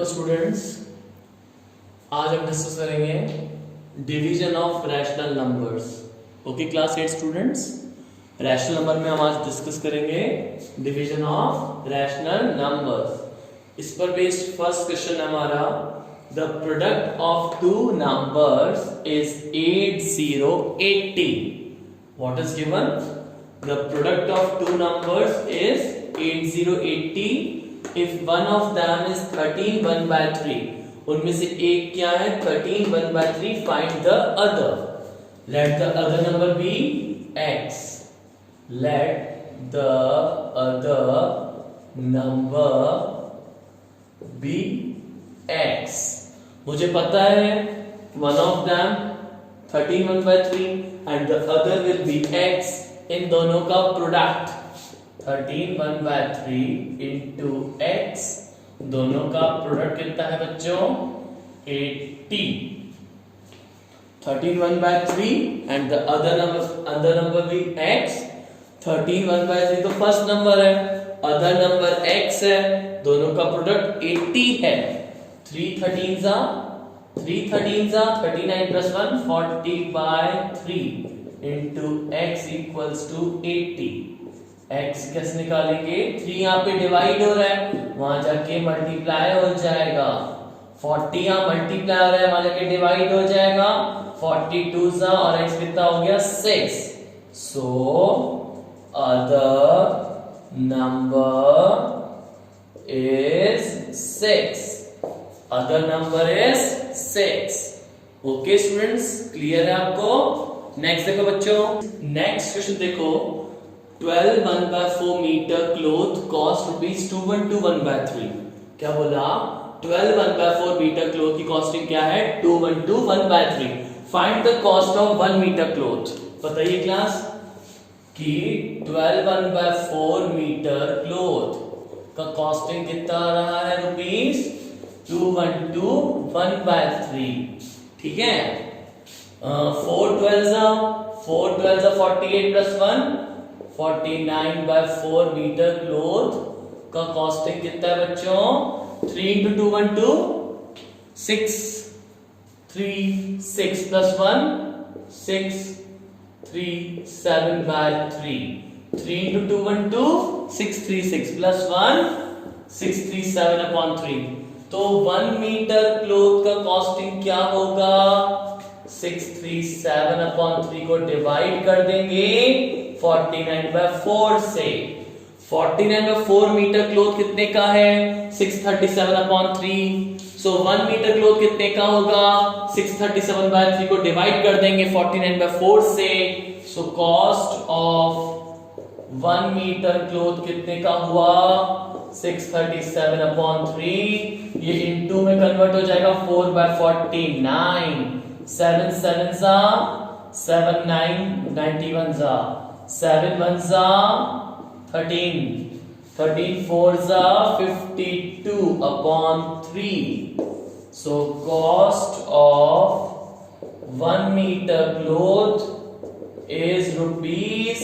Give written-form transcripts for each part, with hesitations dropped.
देखो स्टूडेंट्स, आज हम डिस्कस करेंगे division of rational numbers. Okay class 8 students, rational number में हम आज डिस्कस करेंगे डिवीजन ऑफ रैशनल नंबर्स। इस पर बेस्ड फर्स्ट क्वेश्चन हमारा, the product of two numbers is 8080। What is given? The product of two numbers is 8080 if one of them is 13 1/3। उनमें से एक क्या है? 13 1/3। find the other। let the other number be x। let the other number be x। मुझे पता है one of them 13 1/3 and the other will be x। इन दोनों का प्रोडक्ट 13 1/3 into x, दोनों का प्रोडक्ट कितना है बच्चों? 80। 13 1/3 and the other number भी x। 13 1/3 तो फर्स्ट नंबर है, अदर नंबर x है, दोनों का प्रोडक्ट 80 है। 3 13 जा 39 plus 1 40/3 into x equals to 80। x कैसे निकालेंगे? 3 यहाँ पे डिवाइड हो रहा है, वहां जाके मल्टीप्लाई हो जाएगा। 40 यहाँ मल्टीप्लाई हो रहा है, वहां जाके डिवाइड हो जाएगा। 42 सा और x कितना हो गया? 6। So other number is 6। Other number is 6। Okay students, clear है आपको? नेक्स्ट देखो बच्चों, नेक्स्ट क्वेश्चन देखो, 12 1/4 मीटर क्लोथ कॉस्ट रुपीज 212 1/3। क्या बोला? 12 1/4 मीटर क्लोथ की कॉस्टिंग क्या है? 212 1/3। Find the cost of 1 metre cloth. बताइए क्लास कि 12 1/4 मीटर क्लोथ का कॉस्टिंग कितना आ रहा है? रुपीज 212 1/3। ठीक है। 4 12 48 plus 1 49/4 मीटर क्लोथ का कॉस्टिंग कितना है बच्चों? 3 into 2 1 2 6 3 6 plus 1 6 3 7/3 3 into 2 1 2 6 3 6 plus 1 6 3 7/3। तो 1 मीटर क्लोथ का कॉस्टिंग क्या होगा? 637/3 को डिवाइड कर देंगे 49/4 से। 49/4 मीटर क्लोथ कितने का है? 637/3। सो 1 मीटर क्लोथ कितने का होगा? 637/3 को डिवाइड कर देंगे 49/4 से। So cost of 1 metre cloth कितने का हुआ? 637/3। ये इनटू में कन्वर्ट हो जाएगा 4/49। 7 7 जा 7 9 91 जा 7 1 जा 13 13 4 जा 52/3। So cost of 1 meter cloth is rupees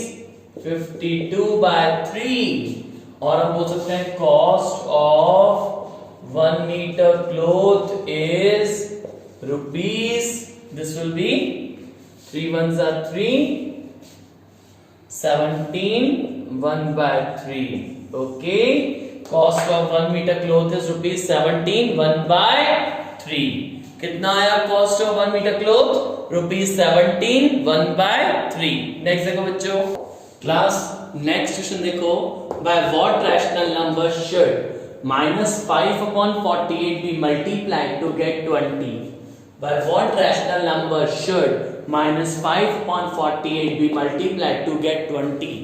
52/3। और हम बोल सकते हैं cost of 1 meter cloth is rupees, this will be 3 1s are 3 17 1/3। okay, cost of 1 meter cloth is rupees 17 1/3। कितना आया cost of 1 meter cloth? rupees 17 1/3। Next देखो बच्चों class, next question देखो, by what rational number should -5/48 be multiplied to get 20? By what rational number should -5/48 be multiplied to get 20?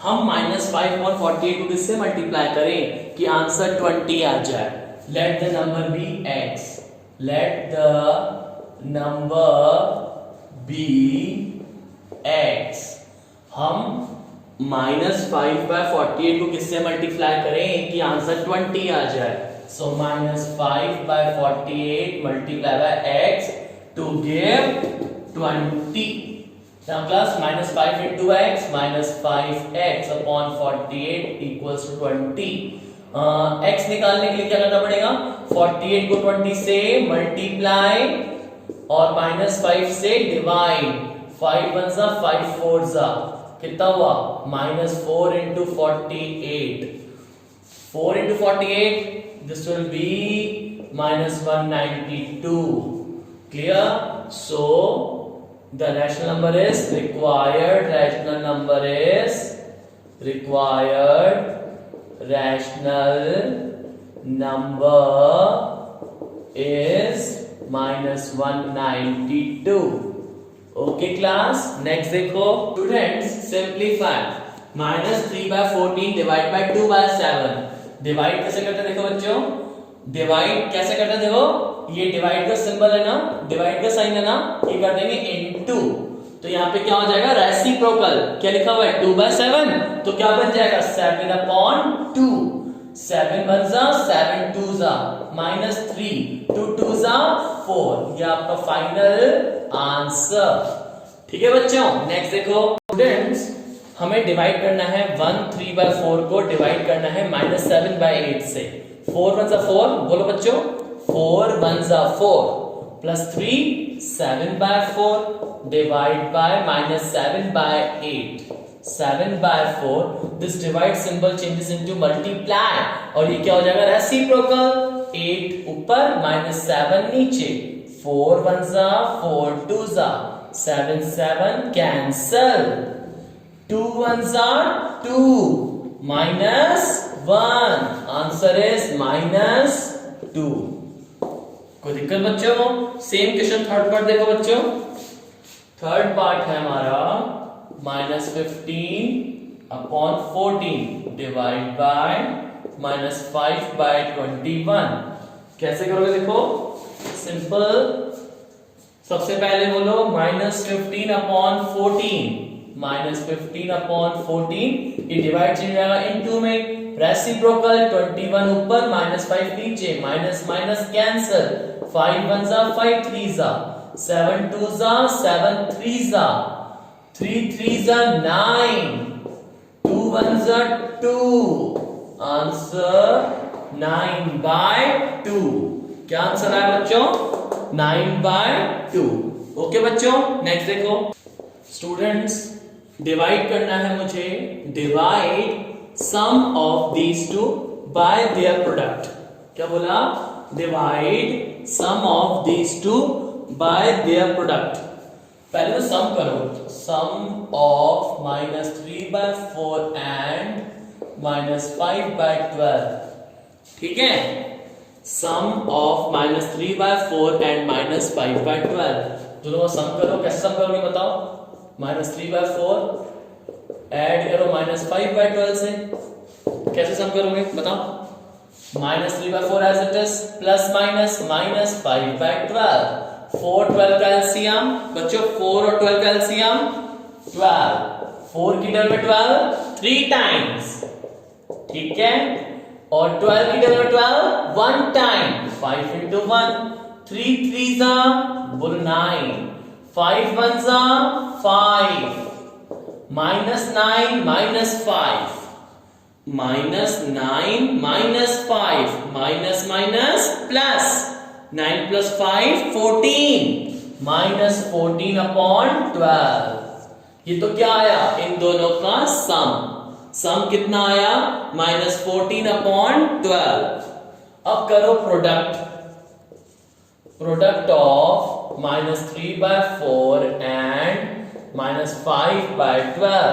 हम -5/48 को किससे multiply करें कि आंसर 20 आ जाए? Let the number be x। Let the number be x। हम -5/48 को किससे मल्टीप्लाई करें कि आंसर 20 आ जाए? So -5/48 multiplied by x to give 20। Now class, -5 into x -5x upon 48 equals to 20। x निकालने के लिए क्या करना पड़ेगा? 48 को 20 से मल्टीप्लाई और -5 से डिवाइड। 5 1 जा 5 4 जा कितना हुआ -4 into 48। 4 into 48 this will be -192। Clear? So the rational number is required rational number is -192। Okay class, next देखो students, simplify -3/14 divide by 2/7। Divide कैसे करते देखो बच्चों, डिवाइड कैसे करते देखो, ये डिवाइड का सिंबल है ना, डिवाइड का साइन है ना, ये कर देंगे इनटू। तो यहाँ पे क्या हो जाएगा रेसिप्रोकल, क्या लिखा हुआ है 2/7, तो क्या बन जाएगा 7/2। 7 1 जा 7 2 जा -3 2 2 जा 4। ये आपका फाइनल आंसर। ठीक है बच्चों, नेक्स्ट देखो स्टूडेंट्स, हमें डिवाइड करना है 1/3/4 को डिवाइड करना है -7/8 से। 4 1 जा 4, बोलो बच्चों 4 1 जा 4 plus 3 7/4 divide by -7/8। 7/4, this divide symbol changes into multiply और ये क्या हो जाएगा रेसिप्रोकल। 8 ऊपर -7 नीचे। 4 1 जा 4 2 जा 7 7 कैंसल। 2 1 जा 2 -1, आंसर इज -2। कोई दिक्कत बच्चों? सेम क्वेश्चन थर्ड पार्ट देखो बच्चों। थर्ड पार्ट है हमारा -15/14 डिवाइड बाय -5/21। कैसे करोगे देखो, सिंपल। सबसे पहले बोलो -15/14 -15/14, ये डिवाइड चेंज जाएगा इनटू में, रेसिप्रोकल 21 ऊपर -5 नीचे, माइनस माइनस कैंसल। 5 1 जा 5 3 जा 7 2 जा 7 3 जा 3 3 जा 9 2 1 जा 2, आंसर 9/2। क्या आंसर आया बच्चों 9/2। ओके बच्चों, नेक्स्ट देखो स्टूडेंट्स, डिवाइड करना है मुझे, divide sum of these two by their product. क्या बोला, divide sum of these two by their product. पहले तो सम करो, सम ऑफ -3/4 एंड -5/12। ठीक है, सम ऑफ -3/4 एंड -5/12 दोनों का सम करो। कैसे सम करोगे बताओ, -3/4 ऐड करो -5/12 से, कैसे सम करोगे बताओ। -3/4 as it is plus minus -5/12। 4 12 का एलसीएम बच्चों, 4 और 12 का एलसीएम 12। 4 की टर्म में 12 3 टाइम्स, ठीक है, और 12 की टर्म में 12 1 टाइम। 5 into 1, 3 3 जा बोलो 9, 5 1 जा 5, -9 -5, -9 -5, माइनस माइनस प्लस, 9 + 5 14, -14/12। ये तो क्या आया, इन दोनों का सम। सम कितना आया -14/12। अब करो प्रोडक्ट, प्रोडक्ट ऑफ -3/4 एंड -5/12।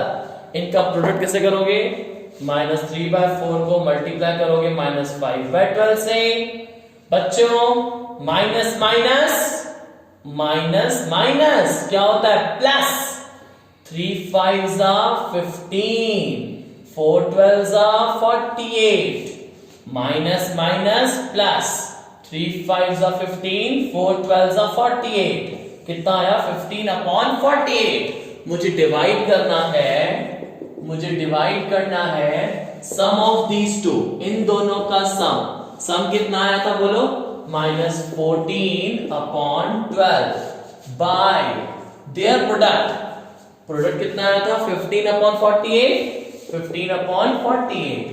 इनका प्रोडक्ट कैसे करोगे, -3/4 को मल्टीप्लाई करोगे -5/12 से। बच्चों माइनस माइनस माइनस माइनस क्या होता है प्लस। 3 5 जा 15, 4 12 जा 48, माइनस माइनस प्लस। 3 5 जा 15, 4 12 जा 48, कितना आया 15/48। मुझे डिवाइड करना है, मुझे डिवाइड करना है सम ऑफ दीज टू, इन दोनों का सम। सम कितना आया था बोलो, -14/12 बाय देयर प्रोडक्ट। प्रोडक्ट कितना आया था 15/48, 15/48।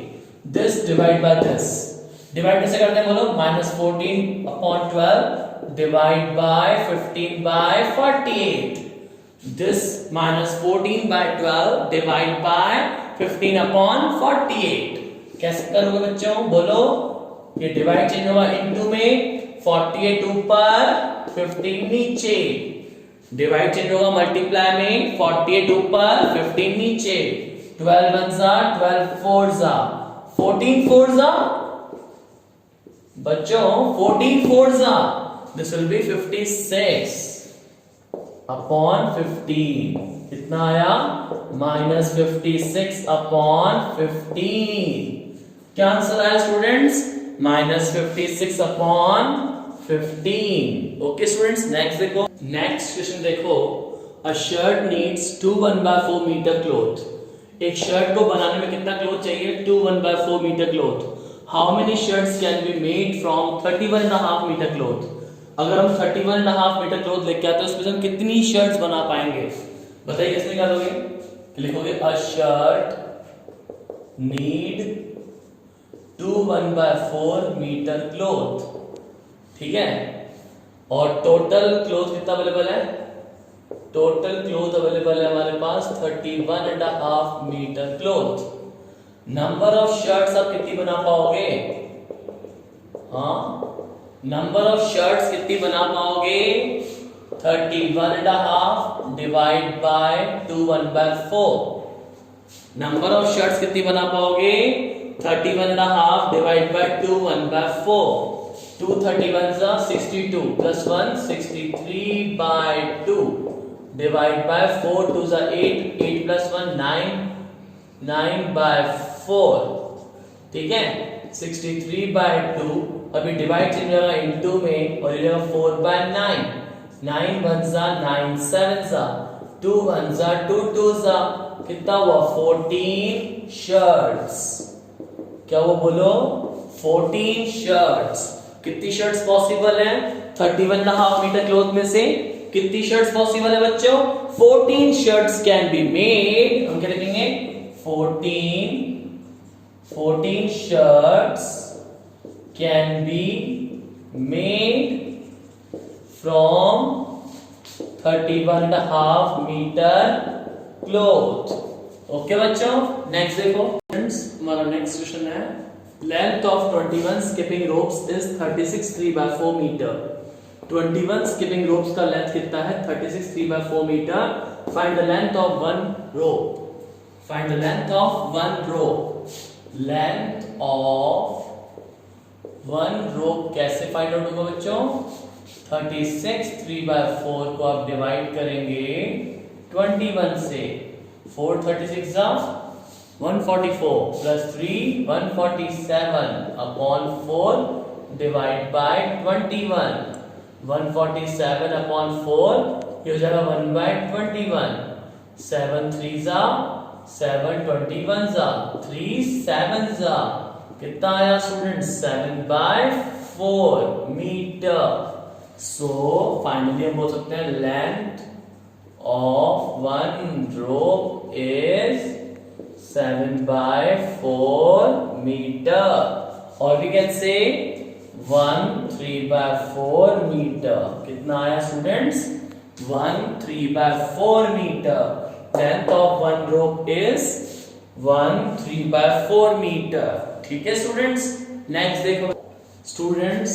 This divide by this, divide कैसे करते हैं बोलो, -14/12 divide by 15/48. This -14/12 divide by 15/48 कैसे करोगे बच्चों बोलो, ये डिवाइड चेंज होगा इनटू में, 48 ऊपर 15 नीचे, डिवाइड चेंज होगा मल्टीप्लाई में, 48 ऊपर 15 नीचे, 12 1 जा 12 4 जा 14 4 जा बच्चों 14 4 जा, दिस विल बी 56 अपॉन 15. कितना आया, -56 अपॉन 15. क्या आंसर आया students, -56 upon 15. Okay students, next देखो, नेक्स्ट क्वेश्चन देखो. A shirt needs 2 1/4 metre cloth. एक शर्ट को बनाने में कितना क्लॉथ चाहिए, 2 1/4 metre cloth. How many shirts can be made from 31.5 metre cloth. अगर हम 31.5 मीटर क्लॉथ लेके आते हैं उसमें हम कितनी शर्ट्स बना पाएंगे, बताइए कैसे निकालोगे. लिखोगे a shirt need 2 1/4 metre cloth. ठीक है, और टोटल क्लॉथ कितना अवेलेबल है, टोटल क्लॉथ अवेलेबल है हमारे पास 31.5 metre cloth. Number of shirts आप कितनी बना पाओगे, हाँ नंबर ऑफ शर्ट्स कितनी बना पाओगे, 31.5 divide by 2 1/4. Number of shirts कितनी बना पाओगे, 31.5 divide by 2 1/4. 2 31 62 plus 1 63/2 divide by 4 2 8 8 plus 1 9 9/4. ठीक है, 63/2. अभी डिवाइड चेंज होगा इनटू में और ये 4/9. 9 1 9 7 2 1 2 2 कितना हुआ, 14 शर्ट्स. क्या वो बोलो, 14 शर्ट्स. कितनी शर्ट्स पॉसिबल है 31.5 मीटर क्लॉथ में से, कितनी शर्ट्स पॉसिबल है बच्चों, 14 शर्ट्स कैन बी मेड. हम क्या लिखेंगे, 14 shirts can be made from 31.5 meter cloth. Okay बच्चों, नेक्स्ट देखो फ्रेंड्स, हमारा नेक्स्ट क्वेश्चन है. Length of 21 skipping ropes is 36 3/4 metre. 21 skipping ropes का लेंथ कितना है, 36 3/4 metre. Find the length of one rope. Find the length of one rope. Length of one rope कैसे find out होगा बच्चों, 36 3/4 को आप डिवाइड करेंगे 21 से. 4 36 144 plus 3 147 upon 4 divide by 21. 147 upon 4 ये हो जाएगा 1/21. 7 3 7 21 3 7 कितना आया स्टूडेंट, 7/4 मीटर. सो फाइनली हम बोल सकते हैं length of one rope is 7/4 metre. और वी कैन से 1 3/4 मीटर. कितना आया students, 1 3/4 metre. Length of one rope is 1 3/4 meter. ठीक है स्टूडेंट्स, नेक्स्ट देखो students.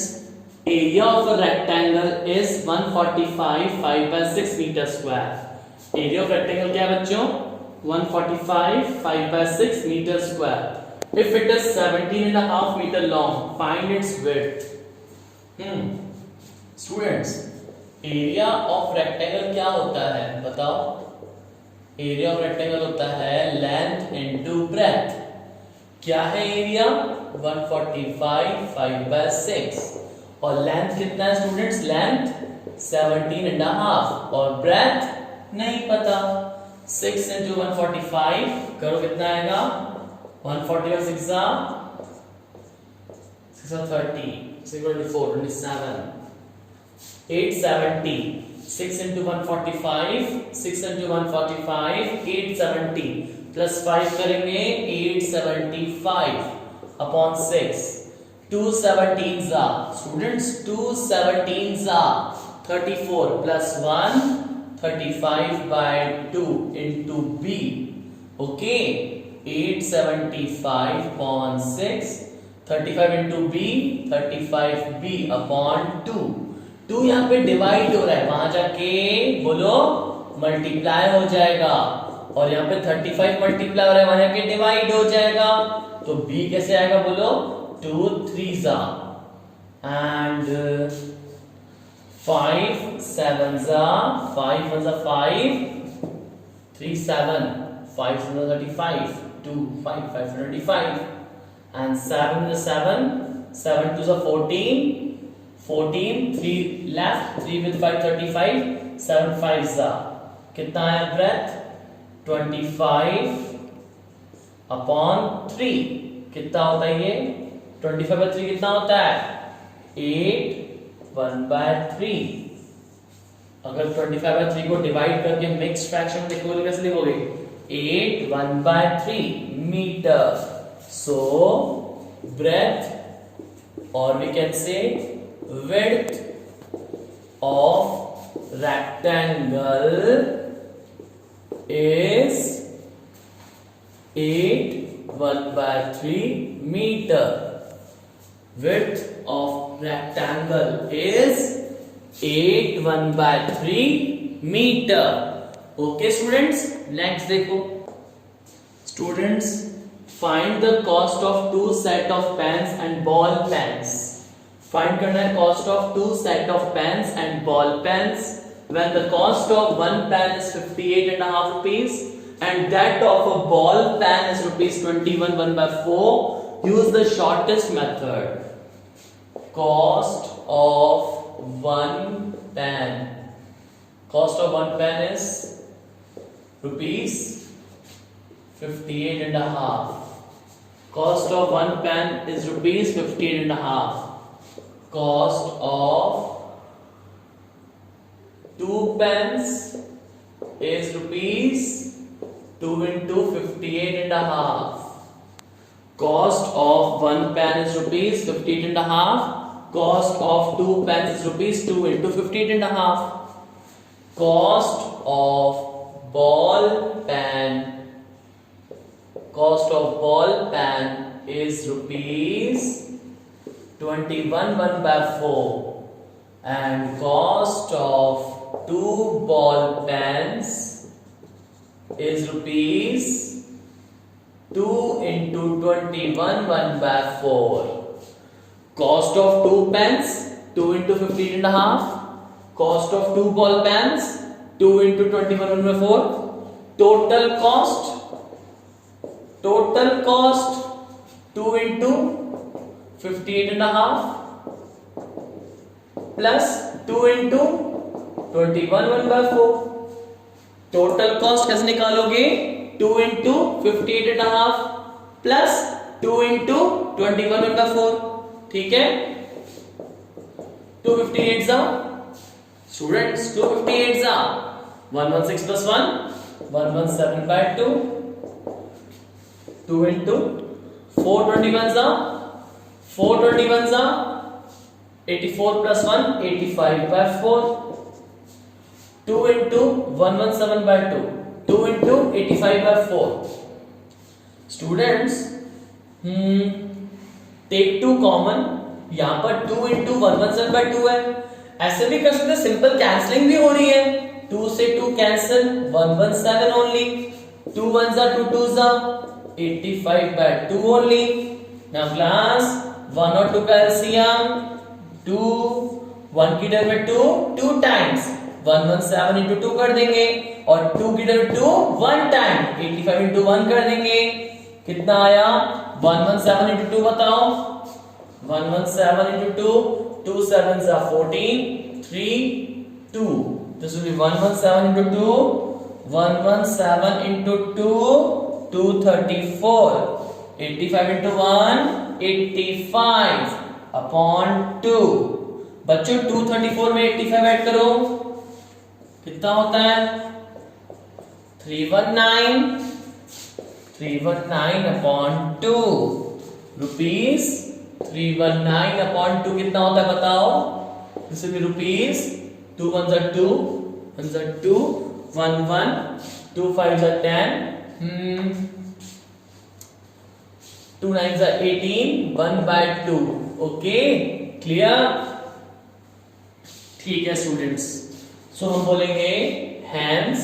Area of a rectangle is 145 5/6 metre square. Area of rectangle क्या है बच्चों, 145 5/6 metre square. If it is 17.5 metre long, find its width. Students, area of rectangle क्या होता है बताओ. एरिया ऑफ रेक्टेंगल होता है लेंथ इनटू ब्रेथ. क्या है एरिया, 145 5/6. और लेंथ कितना है स्टूडेंट्स, लेंथ 17.5 और ब्रेथ नहीं पता. 6 into 145 करो कितना आएगा, 145 6 30 624 27 870. 6 into 145 6 into 145 870 प्लस 5 करेंगे 875 upon 6. 2 17s are students 2 17s are 34 plus 1 35 by 2 into B. Okay, 875.6 35 into B 35B upon 2. 2 यहाँ पे डिवाइड हो रहा है, वहां जाके बोलो मल्टीप्लाई हो जाएगा, और यहाँ पे 35 मल्टीप्लाई हो रहा है, वहां जाके डिवाइड हो जाएगा। तो B कैसे आएगा बोलो, 2 3s and 5 7s 5 1s 5 3 7 5 7 35 2 5 5 35 and 7 is 7 7 2s 14 14 3 left 3 with 5 35 7 5s कितना है ब्रेथ 25 upon 3 कितना होता है ये 25 by 3 कितना होता है 8 1 by 3। अगर 25 by 3 को डिवाइड करके मिक्स फ्रैक्शन लिखोगे तो कैसे लिखोगे 8 1 by 3 metre. So breadth or we can say width of rectangle is 8 1 by 3 meter. Width of rectangle is 8 1 by 3 meter. Okay students, next देखो students, find the cost of 2 set of pens and ball pens. Find करना है cost of 2 set of pens and ball pens when the cost of one pen is 58.5 rupees and that of a ball pen is rupees 21 1 by 4. Use the shortest method. Cost of one pen. Cost of one pen is rupees 58.5. Cost of one pen is rupees 58.5. Cost of 2 pens is rupees 2 into 58.5. Cost of one pen is rupees 58.5. Cost of 2 pens is rupees 2 into 58.5. Cost of ball pen. Cost of ball pen is rupees 21 1 by 4 and cost of 2 ball pens is rupees 2 into 21 1 by 4. Cost of 2 pens 2 into 15.5. Cost of 2 ball pens 2 into 21 1 by 4. Total cost 2 into 58.5 plus 2 into 21 1 by 4. Total cost कैसे निकालोगे 2 into 58.5 plus 2 into 21 1 by 4. ठीक है 258 students 258 116 plus 1 117 by 2 2 into 421 421 84 plus 1 85 by 4 2 into 117 by 2 2 into 85 by 4 students take 2 common यहां पर 2 into 117 by 2 है ऐसे भी कर सकते सिंपल कैंसलिंग भी हो रही है 2 से 2 cancel 117 only 2 1s 2 2s 85 by 2 only. Now class 1 और 2 का LCM 2 1 की जगह 2 2 times 117 into 2 कर देंगे और 2 की जगह 2 1 टाइम 85 into 1 कर देंगे कितना आया 117 into 2 बताओ 117 into 2 2 7s are 14 3 2 this will be 117 into 2 117 into 2 234 85 into 1 85 upon 2 बच्चों 234 में 85 ऐड करो कितना होता है 319 upon 2 rupees 319 अपॉन 2 कितना होता है बताओ? दिस विल बी रुपीज 2 1 जा 2 1 जा 2 1 1 2 5 जा 10 2 9 जा 18 1/2 ओके क्लियर? ठीक है स्टूडेंट्स, सो हम बोलेंगे hence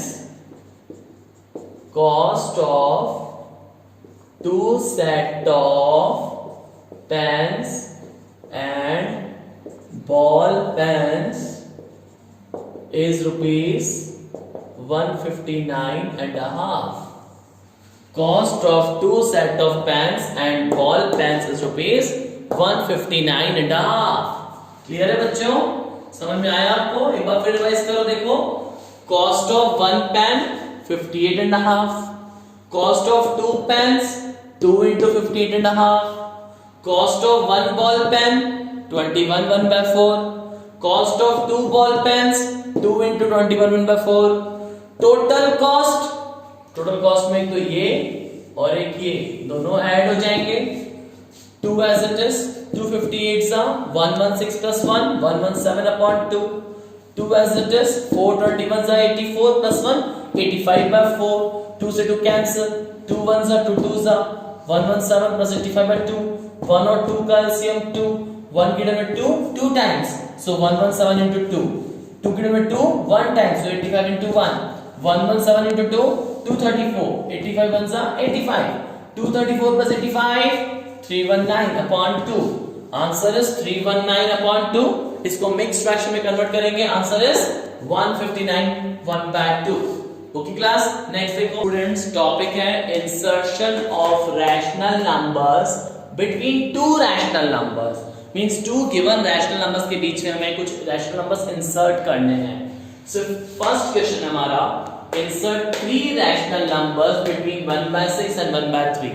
cost of 2 set of pens and ball pens is rupees 159.5. Cost of 2 set of pens and ball pens is rupees 159.5. Clear है बच्चों? समझ में आया आपको? एक बार फिर रिवाइज करो, देखो cost of 1 pen 58.5, cost of 2 pens 2 into 58.5, cost of 1 ball pen 21 1/4, cost of 2 ball pens 2 into 21 1/4, total cost में तो ये और एक ये दोनों ऐड हो जाएंगे, 2 as it is 258 सा 116 plus 1 117 upon 2, 2 as it is 421 सा 84 plus 1 85/4, 2 से 2 cancel, 2 1 सा 2 2 सा 117 plus 85/2, 1 और 2 का LCM 2, 1 की जगह 2 times, so 117 into 2, 2 की जगह 2 1 times, so 85 into 1, 117 into 2 234, 85 1 सा 85, 234 plus 85 319 upon 2, answer is 319 upon 2. इसको मिक्स फ्रैक्शन में कन्वर्ट करेंगे, answer is 159 1/2. Okay class, next देखो स्टूडेंट्स, टॉपिक है insertion of rational numbers between two rational numbers. Means two given rational numbers के बीच में हमें कुछ रैशनल नंबर्स इंसर्ट करने हैं. सो फर्स्ट क्वेश्चन हमारा, insert 3 rational numbers between 1/6 and 1/3.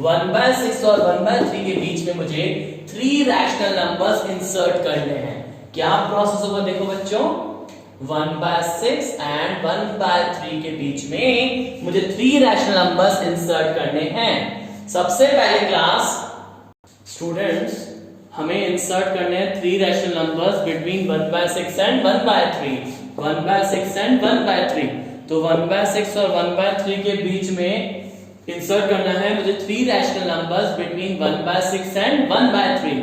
1/6 और 1/3 के बीच में मुझे 3 रैशनल नंबर्स इंसर्ट करने हैं. क्या प्रोसेस होगा देखो बच्चों, 1/6 एंड 1/3 के बीच में मुझे 3 रैशनल नंबर्स इंसर्ट करने हैं. सबसे पहले क्लास स्टूडेंट्स हमें इंसर्ट करने हैं 3 rational numbers between 1/6 and 1/3. 1/6 and 1/3, तो 1/6 और 1/3 के बीच में इंसर्ट करना है मुझे 3 रैशनल नंबर्स बिटवीन 1/6 एंड 1/3.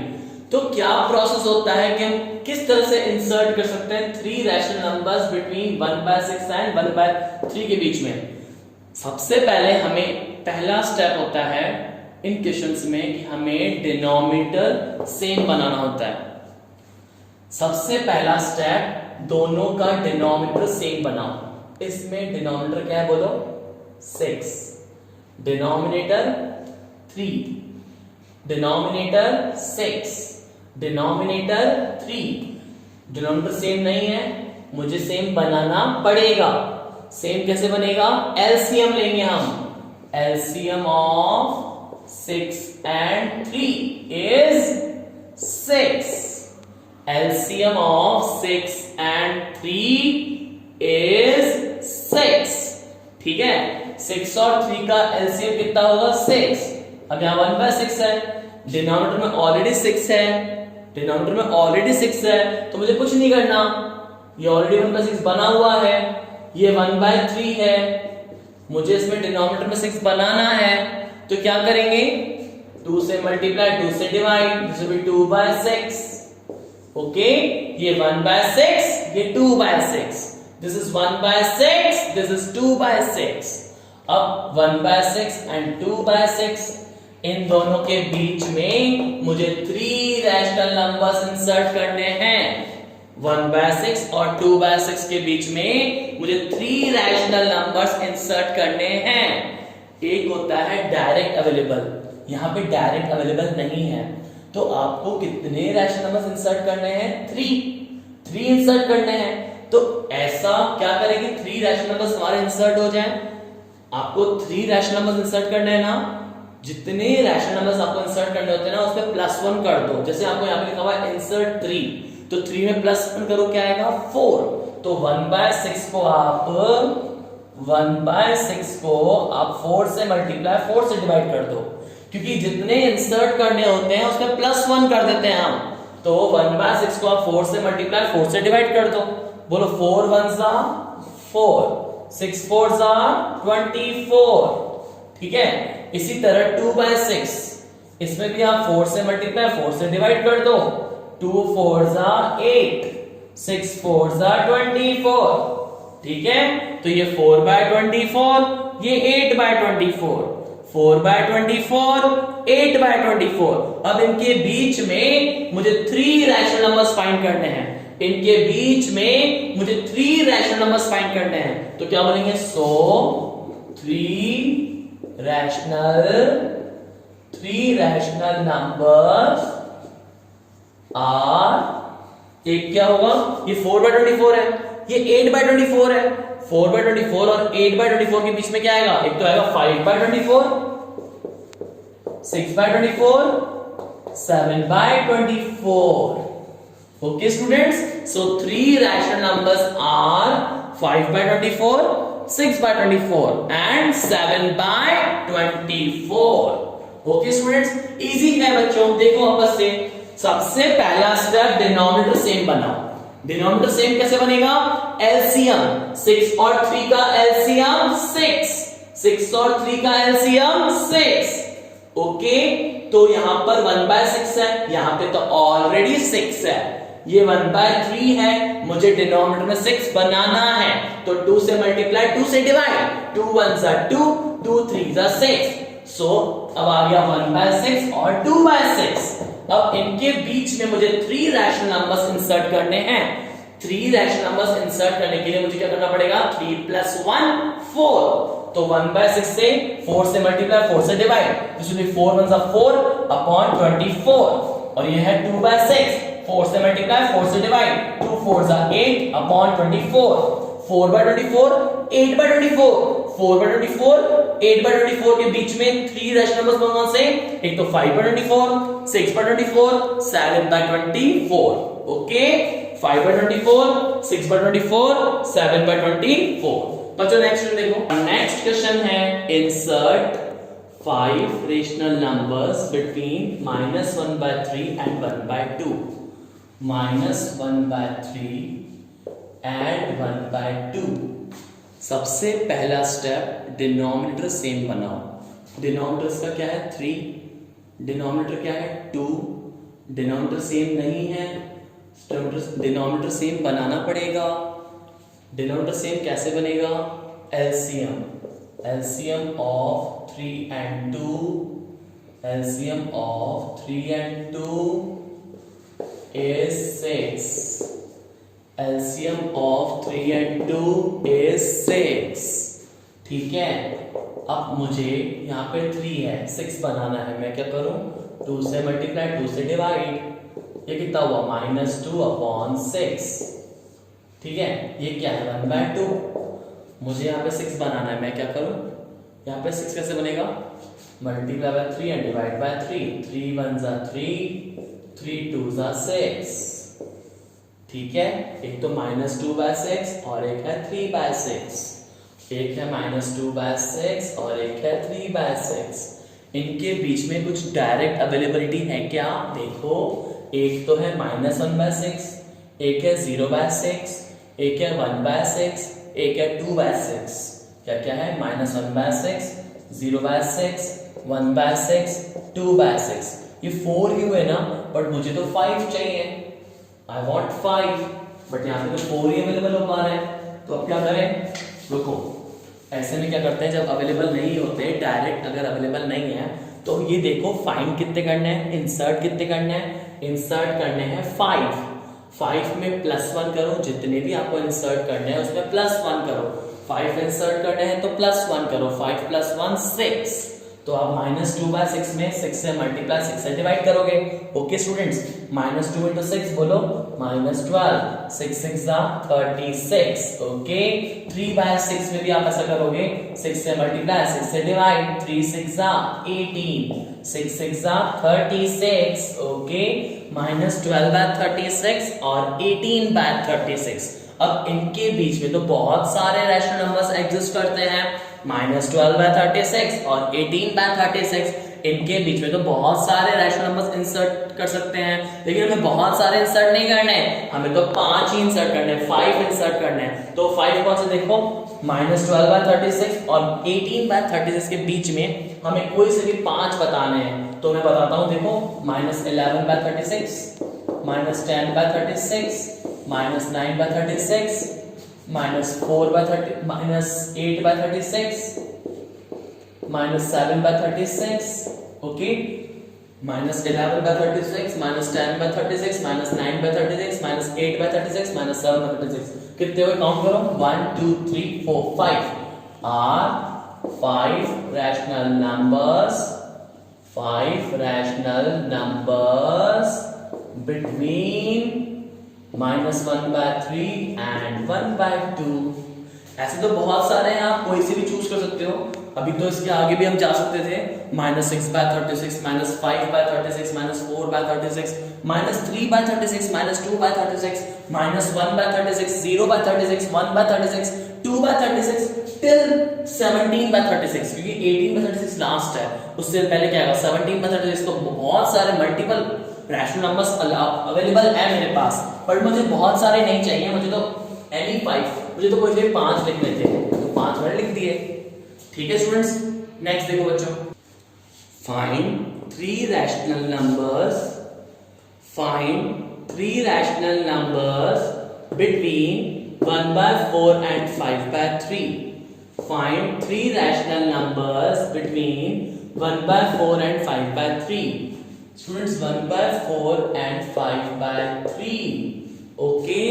तो क्या प्रोसेस होता है कि हम किस तरह से इंसर्ट कर सकते हैं 3 रैशनल नंबर्स बिटवीन 1/6 एंड 1/3 के बीच में. सबसे पहले हमें पहला स्टेप होता है इन क्वेश्चंस में कि हमें डिनोमिनेटर सेम बनाना होता है. सबसे पहला स्टेप, दोनों का डिनोमिनेटर सेम बनाओ. इसमें डिनोमिनेटर क्या है बोलो, 6, denominator 3, denominator 6, denominator 3. Denominator same नहीं है, मुझे सेम बनाना पड़ेगा. सेम कैसे बनेगा, एलसीएम लेंगे हम. LCM of 6 and 3 is 6. LCM of 6 and 3 is 6. ठीक है, 6 और 3 का LCM कितना होगा, 6. अब यहाँ 1/6 है, डिनोमिनेटर में ऑलरेडी 6 है, डिनोमिनेटर में ऑलरेडी 6 है, तो मुझे कुछ नहीं करना. ये ऑलरेडी 1/6 बना हुआ है, ये 1/3 है, मुझे इसमें डिनोमिनेटर में 6 बनाना है. तो क्या करेंगे, 2 से मल्टीप्लाई, 2 से divide, this will be 2/6. Okay, ये 1/6, ये 2/6. This is 1/6, this is 2/6. अब 1/6 एंड 2/6 इन दोनों के बीच में मुझे 3 रैशनल नंबर्स इंसर्ट करने हैं. 1/6 और 2/6 के बीच में मुझे 3 रैशनल नंबर्स इंसर्ट करने हैं. एक होता है डायरेक्ट अवेलेबल, यहां पे डायरेक्ट अवेलेबल नहीं है, तो आपको कितने रैशनल नंबर्स इंसर्ट करने हैं, 3 इंसर्ट करने हैं. तो ऐसा क्या करेंगे, 3 रैशनल नंबर्स हमारे इंसर्ट हो जाएं. आपको 3 रैशनल नंबर्स इंसर्ट करने हैं ना, जितने रैशनल नंबर्स आपको इंसर्ट करने होते हैं ना, उसमें +1 कर दो. जैसे आपको यहाँ पे लिखा हुआ है इंसर्ट 3, तो 3 में +1 करो, क्या आएगा, 4. तो 1/6 को आप 4 से मल्टीप्लाई 4 से डिवाइड कर दो, क्योंकि जितने इंसर्ट करने होते हैं उसमें +1 कर देते हैं हम। तो 1/6 को आप 4 से मल्टीप्लाई 4 से डिवाइड कर दो। बोलो 4 1 4, 6 4 24। ठीक है, इसी तरह 2/6, इसमें भी आप 4 से मल्टीप्लाई 4 से डिवाइड कर दो। 2 4 8, 6 4 24। ठीक है, तो ये 4/24, ये 8/24, 4/24, 8/24। अब इनके बीच में मुझे 3 रैशनल नंबर्स फाइंड करने हैं। इनके बीच में मुझे 3 रैशनल नंबर्स फाइंड करने हैं। तो क्या बोलेंगे? सो 3 रैशनल नंबर्स आर, एक क्या होगा? ये 4/24 है, ये 8/24 है। 4/24 और 8/24 के बीच में क्या आएगा? एक तो आएगा 5/24, 6/24, 7/24। Okay students, so 3 rational numbers are 5/24, 6/24 and 7/24. Okay students, easy है बच्चों। देखो आपस से सबसे पहला स्टेप डिनोमिनेटर सेम बनाओ। डिनोमिनेटर सेम कैसे बनेगा? एलसीएम 6 और 3 का एलसीएम 6, 6 और 3 का एलसीएम 6। ओके, तो यहां पर 1/6 है, यहां पे तो ऑलरेडी 6 है, ये 1/3 है, मुझे डिनोमिनेटर में 6 बनाना है। तो 2 से मल्टीप्लाई 2 से डिवाइड, 2 1 2, 2 3 6। सो अब आ गया 1/6 और 2/6। अब इनके बीच में मुझे 3 रैशनल नंबर्स इंसर्ट करने हैं। 3 रैशनल नंबर्स इंसर्ट करने के लिए मुझे क्या करना पड़ेगा? 3 + 1 4। तो 1/6 से 4 से मल्टीप्लाई 4 से डिवाइड, इसलिए 4 1 4 अपॉन 24। और ये है 2/6, 4 से मल्टीप्लाई 4 से डिवाइड, 2 4 8 अपॉन 24। 4/24, 8/24, 4/24, 8/24 के बीच में 3 रैशनल नंबर्स कौन से? एक तो 5/24, 6/24, 7/24। ओके, 5/24, 6/24, 7/24। बच्चों नेक्स्ट देखो, नेक्स्ट क्वेश्चन है insert 5 rational numbers between -1/3 and 1/2। -1/3 and 1/2। सबसे पहला स्टेप डिनोमिनेटर सेम बनाओ। डिनोमिनेटर का क्या है? 3, डिनोमिनेटर क्या है? 2। डिनोमिनेटर सेम नहीं है, डिनोमिनेटर सेम बनाना पड़ेगा। डिनोमिनेटर सेम कैसे बनेगा? LCM, LCM of 3 and 2, LCM of 3 and 2 is 6, LCM of 3 and 2 is 6। ठीक है, अब मुझे यहाँ पे 3 है, 6 बनाना है। मैं क्या करूं? 2 से मल्टीप्लाई 2 से डिवाइड, ये कितना हुआ? -2/6। ठीक है, ये क्या है? 1/2। मुझे यहाँ पे 6 बनाना है, मैं क्या करूं? यहाँ पे 6 कैसे बनेगा? Multiply by 3 and divide by 3। 3 1 3, 3 2 6। ठीक है, एक तो -2/6 और एक है 3/6। एक है -2/6 और एक है 3/6। इनके बीच में कुछ डायरेक्ट अवेलेबिलिटी है क्या? देखो, एक तो है -1/6, एक है 0/6, एक है 1/6, एक है 2/6। क्या क्या है? -1/6, 0/6, 1/6, 2/6। ये 4 ही हुए ना, बट मुझे तो 5 चाहिए। आई वॉन्ट 5, बट यहाँ पे तो 4 ही अवेलेबल हो पा रहे हैं। तो अब क्या करें? रुको, ऐसे में क्या करते हैं, जब अवेलेबल नहीं होते, डायरेक्ट अगर अवेलेबल नहीं है, तो ये देखो फाइंड कितने करने हैं, इंसर्ट कितने करने हैं? इंसर्ट करने हैं 5। 5 में +1 करो, जितने भी आपको इंसर्ट करने हैं उसमें +1 करो। 5 इंसर्ट करने हैं तो +1 करो, 5 + 1 6। तो आप -2/6 में 6 से मल्टीप्लाई 6 से डिवाइड करोगे। ओके स्टूडेंट्स, -2 × 6 बोलो, -12, 6 6 36। ओके, 3/6 में भी आप ऐसा करोगे, 6 से मल्टीप्लाई 6 से डिवाइड, 3 6 18, 6 6 36। ओके, -12/36 और 18/36। अब इनके बीच में तो बहुत सारे रैशनल नंबर्स एग्जिस्ट करते हैं, -12/36 और 18/36। इनके बीच में तो बहुत सारे रैशनल नंबर्स इंसर्ट कर सकते हैं, लेकिन हमें बहुत सारे इंसर्ट नहीं करने हैं, हमें तो 5 ही इंसर्ट करने हैं, 5 इंसर्ट करने हैं। तो 5 कौन से देखो, -12/36 और 18/36 के बीच में हमें कोई से भी 5 बताने हैं। तो मैं बताता हूं, देखो -11/36, -10/36, -9/36, -8/36, -7/36, ओके, -11/36, -10/36, -9/36, -8/36, -7/36। कितने हुए काउंट करो, 1 2 3 4 5 are 5 rational numbers, 5 rational numbers between -1/3 and 1/2। ऐसे तो बहुत सारे हैं, आप कोई से भी चूज कर सकते हो। अभी तो इसके आगे भी हम जा सकते थे, -6/36, -5/36, -4/36, -3/36, -2/36, -1/36, 0/36, 1/36, 2/36 till 17/36, क्योंकि 18/36 लास्ट है, उससे पहले क्या आएगा 17/36। तो बहुत सारे मल्टीपल रैशनल नंबर्स अवेलेबल है मेरे पास, बट मुझे बहुत सारे नहीं चाहिए, मुझे तो एनी 5, मुझे तो कोई से 5 लिखने थे, तो 5 मैंने लिख दिए। ठीक है स्टूडेंट्स, नेक्स्ट देखो बच्चों, find 3 rational numbers, find 3 rational numbers between 1/4 and 5/3। Find 3 rational numbers between 1/4 and 5/3। Students 1/4 and 5/3, okay.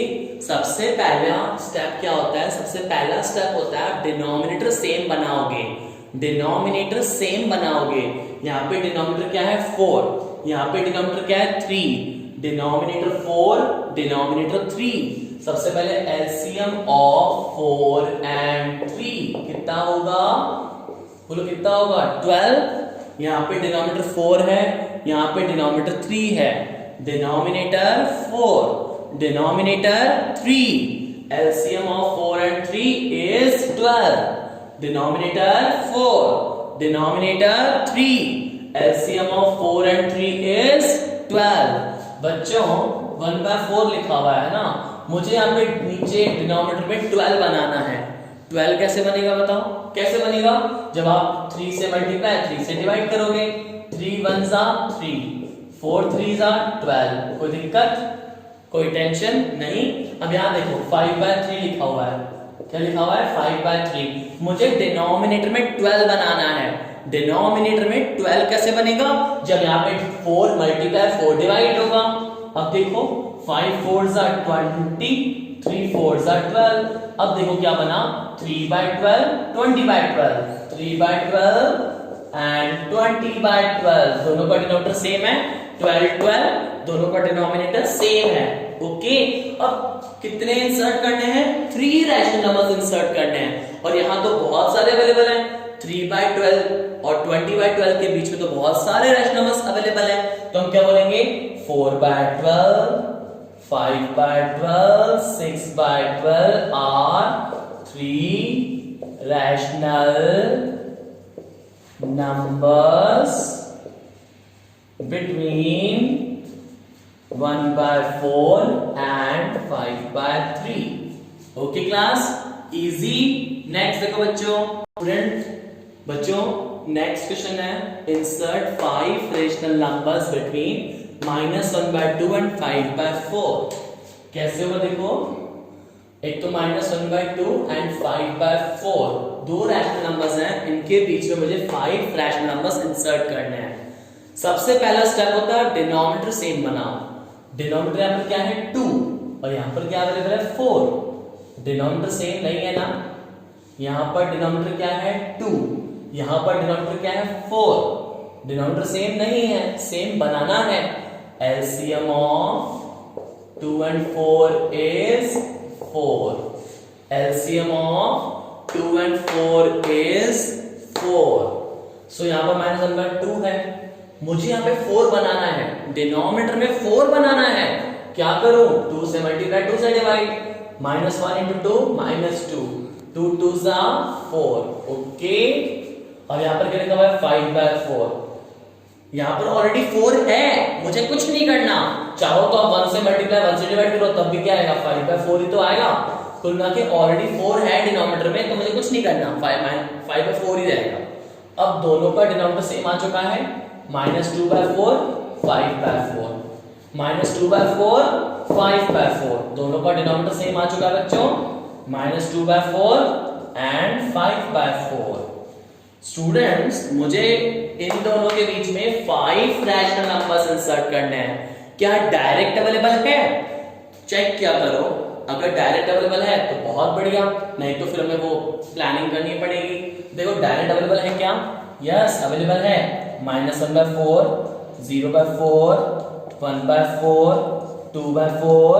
सबसे पहला स्टेप क्या होता है, सबसे पहला स्टेप होता है डिनोमिनेटर सेम बनाओगे, डिनोमिनेटर सेम बनाओगे। यहाँ पे डिनोमिनेटर क्या है 4, यहाँ पे डिनोमिनेटर क्या है 3, डिनोमिनेटर 4, डिनोमिनेटर 3। सबसे पहले एलसीएम ऑफ 4 and 3 कितना होगा, बोलो कितना होगा 12। यहाँ पे डिनोमिनेटर 4 है, यहाँ पे डिनोमिनेटर 3 है, denominator 4, denominator 3, LCM of 4 and 3 is 12, denominator 4, denominator 3, LCM of 4 and 3 is 12। बच्चों 1/4 लिखा हुआ है ना, मुझे यहाँ पे नीचे डिनोमिनेटर में 12 बनाना है। 12 कैसे बनेगा बताओ, कैसे बनेगा, जब आप 3 से मल्टीप्लाई 3 से डिवाइड करोगे, 3 1s are 3, 4 3s are 12। कोई दिक्कत, कोई टेंशन नहीं। अब यहाँ देखो 5/3 लिखा हुआ है, क्या लिखा हुआ है 5/3। मुझे डिनोमिनेटर में 12 बनाना है, डिनोमिनेटर में 12 कैसे बनेगा, जब यहाँ पे 4 मल्टीप्लाई 4 डिवाइड होगा। अब देखो 5 4s are 20, 3 4s are 12। अब देखो क्या बना 3/12, 20/12, 3/12 and 20/12, दोनों का डिनोमिनेटर सेम है, 12 12, दोनों का डिनोमिनेटर सेम है, ओके। अब कितने इंसर्ट करने हैं, 3 रैशनल नंबर्स इंसर्ट करने हैं, और यहाँ तो बहुत सारे अवेलेबल हैं, 3/12 और 20/12 के बीच में तो बहुत सारे रैशनल नंबर्स अवेलेबल हैं। तो हम क्या बोलेंगे 4/12, 5/12, 6/12 are 3 rational numbers between 1/4 and 5/3। Okay class, easy. Next देखो बच्चों, बच्चों नेक्स्ट क्वेश्चन है, insert 5 rational numbers between -1/2 and 5/4। कैसे होगा देखो, एक तो -1/2 and 5/4, दो रैशनल नंबर्स हैं, इनके बीच में मुझे 5 रैशनल नंबर्स इंसर्ट करने हैं। सबसे पहला स्टेप होता है डिनोमिनेटर सेम बनाओ। डिनोमिनेटर यहाँ पर क्या है 2 और यहाँ पर क्या अवेलेबल है 4, डिनोमिनेटर सेम नहीं है ना। यहाँ पर डिनोमिनेटर क्या है 2, यहाँ पर डिनोमिनेटर क्या है 4, डिनोमिनेटर सेम नहीं है, सेम बनाना है। LCM of 2 and 4 is 4, LCM of 2 and 4 is 4। सो यहाँ पर -1/2 है, मुझे यहाँ पे 4 बनाना है, डिनोमिनेटर में 4 बनाना है। क्या करूं, 2 से मल्टीप्लाई 2 से divide, -1 into 2 -2, 2 2s are 4, okay. और यहाँ पर क्या लिखा हुआ है 5/4, यहाँ पर ऑलरेडी 4 है, मुझे कुछ नहीं करना। चाहो तो आप 1 से मल्टीप्लाई 1 से डिवाइड करो तब भी क्या आएगा 5/4 ही तो आएगा। कुल मिला के ऑलरेडी 4 है डिनोमिनेटर में, तो मुझे कुछ नहीं करना, 5/4 ही रहेगा। अब दोनों का डिनोमिनेटर सेम आ चुका है, -2/4 5/4, -2/4 5/4, दोनों का डिनोमिनेटर सेम आ चुका है बच्चों, -2/4 एंड 5/4। स्टूडेंट्स मुझे इन दोनों के बीच में 5 रैशनल नंबर्स इंसर्ट करने हैं। क्या डायरेक्ट अवेलेबल है? चेक क्या करो, अगर डायरेक्ट अवेलेबल है तो बहुत बढ़िया, नहीं तो फिर हमें वो प्लानिंग करनी पड़ेगी। देखो डायरेक्ट अवेलेबल है क्या? यस अवेलेबल है, -1/4, 0/4, 1/4, 2/4,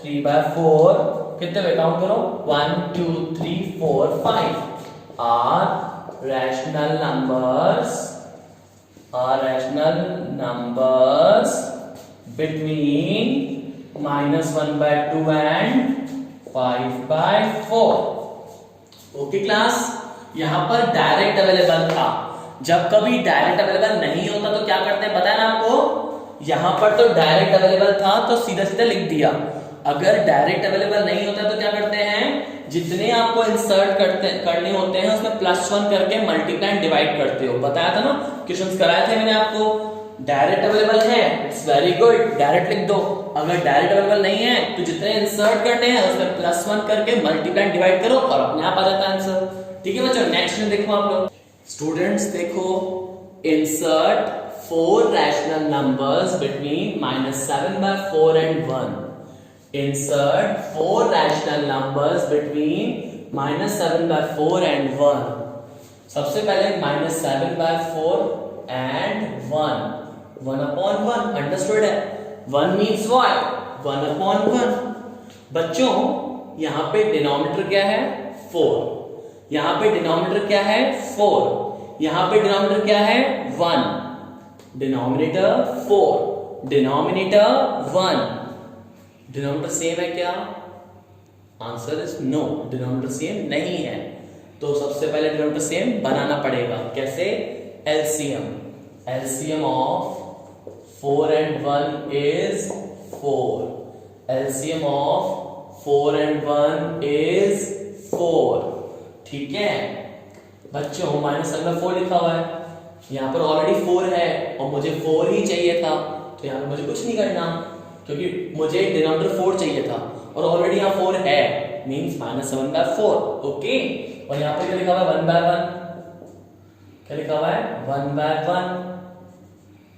3/4, कितने पे काउंट करो, 1 2 3 4 5 are rational numbers between -1/2 and 5/4। Okay class, यहां पर डायरेक्ट अवेलेबल था। जब कभी डायरेक्ट अवेलेबल नहीं होता तो क्या करते हैं पता है ना आपको? यहां पर तो डायरेक्ट अवेलेबल था तो सीधा सीधा लिख दिया। अगर डायरेक्ट अवेलेबल नहीं होता तो क्या करते हैं, जितने आपको इंसर्ट करने होते हैं उसमें +1 करके मल्टीप्लाई एंड डिवाइड करते हो। बताया था ना, क्वेश्चंस कराए थे मैंने आपको। डायरेक्ट अवेलेबल है, इट्स वेरी गुड, डायरेक्ट लिख दो। अगर डायरेक्ट अवेलेबल नहीं है तो जितने इंसर्ट करने हैं उसमें +1 करके मल्टीप्लाई एंड डिवाइड करो और अपने आप आ जाता है आंसर। ठीक है बच्चों, नेक्स्ट में देखो आप लोग। स्टूडेंट्स देखो, insert 4 rational numbers between -7/4 and 1। Insert 4 rational numbers between -7/4 and 1। सबसे पहले -7/4 and 1, 1/1 अंडरस्टूड है। 1 means what? 1/1। बच्चों यहां पे डिनोमिनेटर क्या है 4, यहां पे डिनोमिनेटर क्या है 4, यहां पे डिनोमिनेटर क्या है 1, डिनोमिनेटर 4, डिनोमिनेटर 1। डिनोमिनेटर सेम है क्या? Answer is no, denominator same नहीं है। तो सबसे पहले डिनोमिनेटर सेम बनाना पड़ेगा। कैसे? LCM, LCM of 4 and 1 is 4, LCM of 4 and 1 is 4। ठीक है बच्चों, -7/4 लिखा हुआ है, यहां पर ऑलरेडी 4 है और मुझे 4 ही चाहिए था, तो यहां पर मुझे कुछ नहीं करना क्योंकि मुझे डिनोमिनेटर 4 चाहिए था और ऑलरेडी यहाँ 4 है, मींस -7/4। ओके, और यहाँ पे क्या लिखा हुआ है 1/1, क्या लिखा हुआ है 1/1।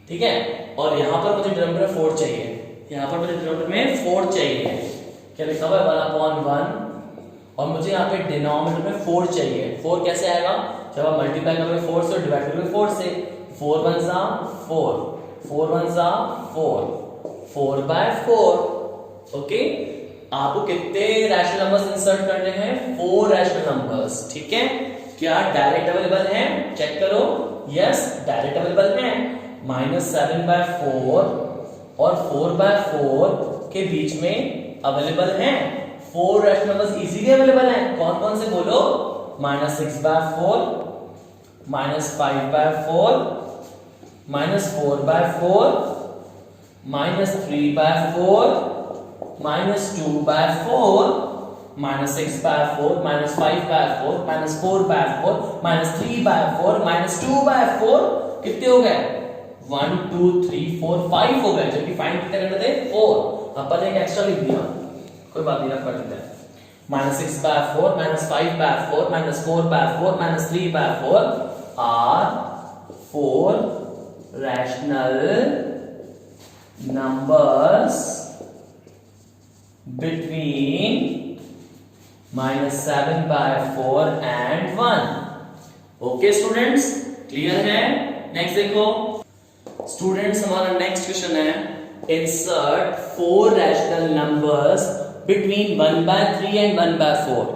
ठीक है, और यहाँ पर मुझे डिनोमिनेटर 4 चाहिए, यहाँ पर मुझे डिनोमिनेटर में 4 चाहिए, क्या लिखा हुआ है 1/1, और मुझे यहाँ पे डिनोमिनेटर में 4 चाहिए। 4 कैसे आएगा? जब आप मल्टीप्लाई करोगे 4 से, डिवाइड करोगे 4 से, 4 1 4, 4 1 4, 4/4। ओके, आपको कितने रैशनल नंबर्स इंसर्ट करने हैं? 4 रैशनल नंबर्स। ठीक है, क्या डायरेक्ट अवेलेबल है? चेक करो, यस डायरेक्ट अवेलेबल है। -7/4 और 4/4 के बीच में अवेलेबल है 4 रैशनल नंबर्स, इजीली अवेलेबल है। कौन कौन से बोलो? -6/4, -5/4, -4/4, -3/4, -2/4, -6/4, -5/4, -4/4, -3/4, -2/4। कितने हो गए? 1 2 3 4 5 हो गए, जबकि फाइंड कितने करने थे 4। अपन एक एक्स्ट्रा लिख दिया, कोई बात नहीं, रख कर देते हैं। -6/4, -5/4, -4/4, -3/4 are 4 rational numbers between -7/4 and 1। Okay students, clear है? नेक्स्ट देखो स्टूडेंट्स, हमारा नेक्स्ट क्वेश्चन है, insert 4 rational numbers between 1/3 and 1/4।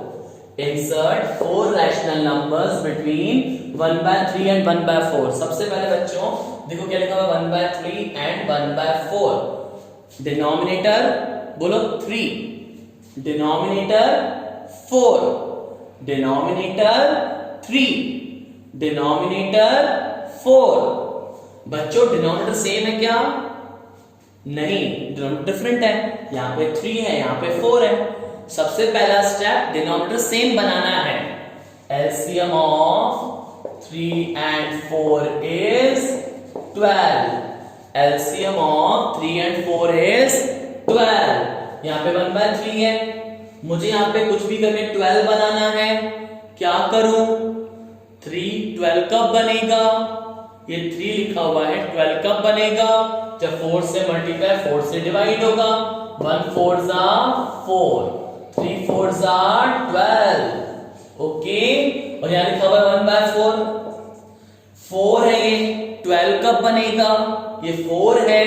Insert 4 rational numbers between 1/3 and 1/4। सबसे पहले बच्चों देखो क्या लिखा हुआ 1/3 and 1/4। डिनोमिनेटर बोलो 3, डिनोमिनेटर 4, डिनोमिनेटर 3, डिनोमिनेटर 4। बच्चों डिनोमिनेटर सेम है क्या? नहीं, डिनोमिनेटर डिफरेंट है। यहाँ पे 3 है, यहाँ पे 4 है। सबसे पहला स्टेप डिनोमिनेटर सेम बनाना है। LCM of 3 and 4 is 12। LCM of 3 and 4 is 12। यहाँ पे 1/3 है, मुझे यहाँ पे कुछ भी करके 12 बनाना है। क्या करूं? 3 12 कब बनेगा? ये 3 लिखा हुआ है, 12 कब बनेगा? जब 4 से मल्टीप्लाई 4 से डिवाइड होगा। 1 4 4, 3 4 12। ओके, और यहाँ लिखा हुआ है 1/4। 4 है ये, 12 कब बनेगा? ये 4 है,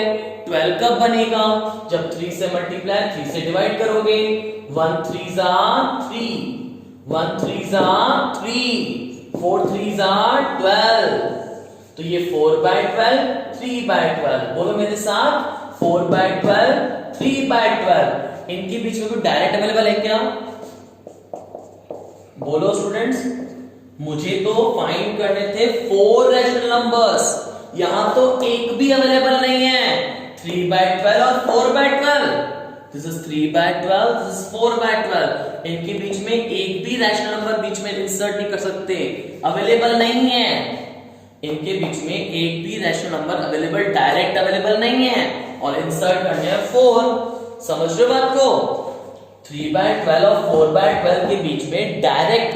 12 कब बनेगा? जब 3 से मल्टीप्लाई 3 से डिवाइड करोगे। 1 3 3, 1 3 3, 4 3 12। तो ये 4/12, 3/12। बोलो मेरे साथ, 4/12, 3/12। इनके बीच में कोई डायरेक्ट अवेलेबल है क्या? बोलो स्टूडेंट्स। मुझे तो फाइंड करने थे 4 रैशनल नंबर्स, यहां तो एक भी अवेलेबल नहीं है। 3/12 और 4/12। This is 3/12, this is 4/12। इनके बीच में एक भी रैशनल नंबर बीच में इंसर्ट नहीं कर सकते, अवेलेबल नहीं है। इनके बीच में एक भी rational number available, direct available नहीं है, और इंसर्ट करने हैं 4। समझ रहे हो बात को? 3/12 और 4/12 के बीच में डायरेक्ट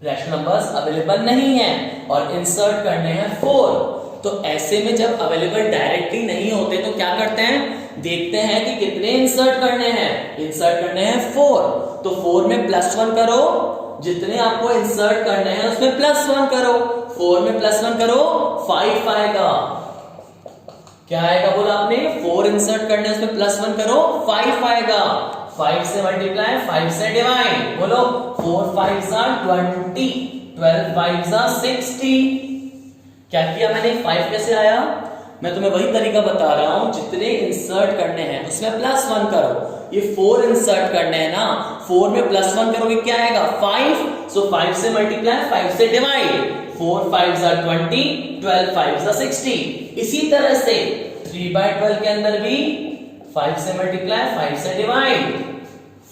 रैशनल नंबर्स अवेलेबल नहीं है, और इंसर्ट करने हैं 4। तो ऐसे में जब अवेलेबल डायरेक्टली नहीं होते तो क्या करते हैं? देखते हैं कि कितने इंसर्ट करने हैं। इंसर्ट करने हैं 4, तो 4 में +1 करो। जितने आपको इंसर्ट करने हैं उसमें +1 करो। 4 में +1 करो, 5 आएगा। क्या आएगा बोला आपने? 4 इंसर्ट करने उसमें +1 करो, 5 आएगा। 5 से मल्टीप्लाई, 5 से डिवाइड। बोलो 4 5 20, 12 5 60। क्या किया मैंने? 5 कैसे आया? मैं तुम्हें वही तरीका बता रहा हूं, जितने इंसर्ट करने हैं उसमें +1 करो। ये 4 इंसर्ट करने हैं ना, 4 में +1 करोगे क्या आएगा? 5। सो 5 से मल्टीप्लाई, 5 से डिवाइड। 4 5 20, 12 5 60। इसी तरह से 3/12 के अंदर भी 5 से मल्टीप्लाई, 5 से डिवाइड।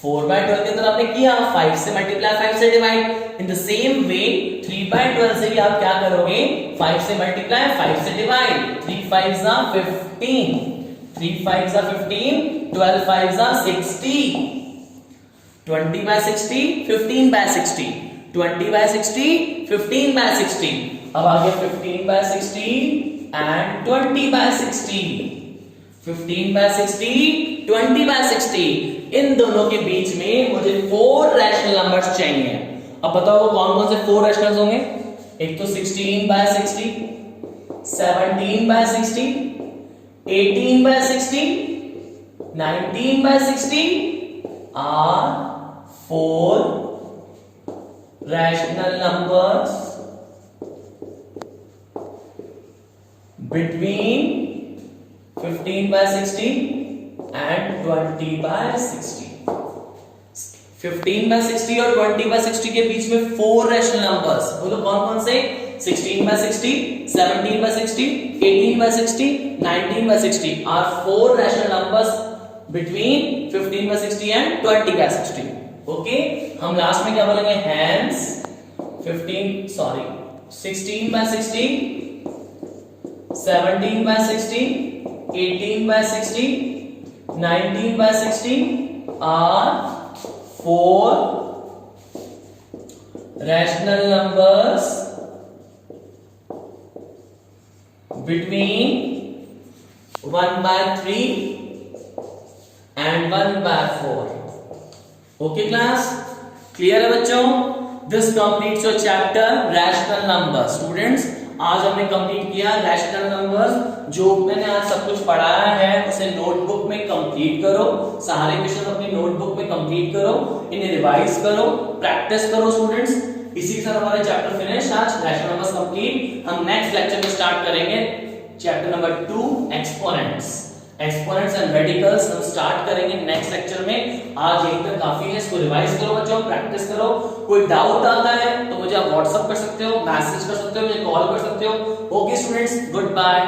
4/12 के अंदर आपने किया 5 से मल्टीप्लाई, 5 से divide. In the same way 3/12 से भी आप क्या करोगे? 5 से मल्टीप्लाई, 5 से डिवाइड। 3 5 15, 3 5 15, 12 5 60, 20/60, 15/60, 20/60, 15/60। अब आ गया 15/60 एंड 20/60। 15/60, 20/60। इन दोनों के बीच में मुझे 4 रैशनल नंबर्स चाहिए। अब बताओ कौन कौन से 4 रैशनल्स होंगे? एक तो 16/60, 17/60, 18/60, 19/60 are 4 rational numbers between 15/60 and 20/60। 15/60 और 20/60 के बीच में 4 रैशनल नंबर्स। बोलो कौन कौन से? 16/60, 17/60, 18/60, 19/60 are 4 rational numbers between 15/60 and 20/60। Okay, हम लास्ट में क्या बोलेंगे? Hence 16/60, 17/60, 18/60, 19/60 are 4 rational numbers between 1/3 and 1/4। Okay class, clear है बच्चों? This completes your chapter rational number. Students, आज हमने कंप्लीट किया रैशनल नंबर्स। जो मैंने आज सब कुछ पढ़ाया है उसे नोटबुक में कंप्लीट करो। सारे क्वेश्चन अपनी नोटबुक में कंप्लीट करो, इन्हें रिवाइज करो, प्रैक्टिस करो स्टूडेंट्स। इसी के साथ हमारे चैप्टर फिनिश। आज रैशनल नंबर्स कंप्लीट। हम नेक्स्ट लेक्चर में स्टार्ट करेंगे chapter number 2 exponents. Exponents and radicals हम स्टार्ट करेंगे नेक्स्ट लेक्चर में। आज यहीं तक काफी है, इसको रिवाइज करो बच्चों, प्रैक्टिस करो। कोई डाउट आता है तो मुझे आप व्हाट्सएप कर सकते हो, मैसेज कर सकते हो, मुझे कॉल कर सकते हो। Okay students, good bye.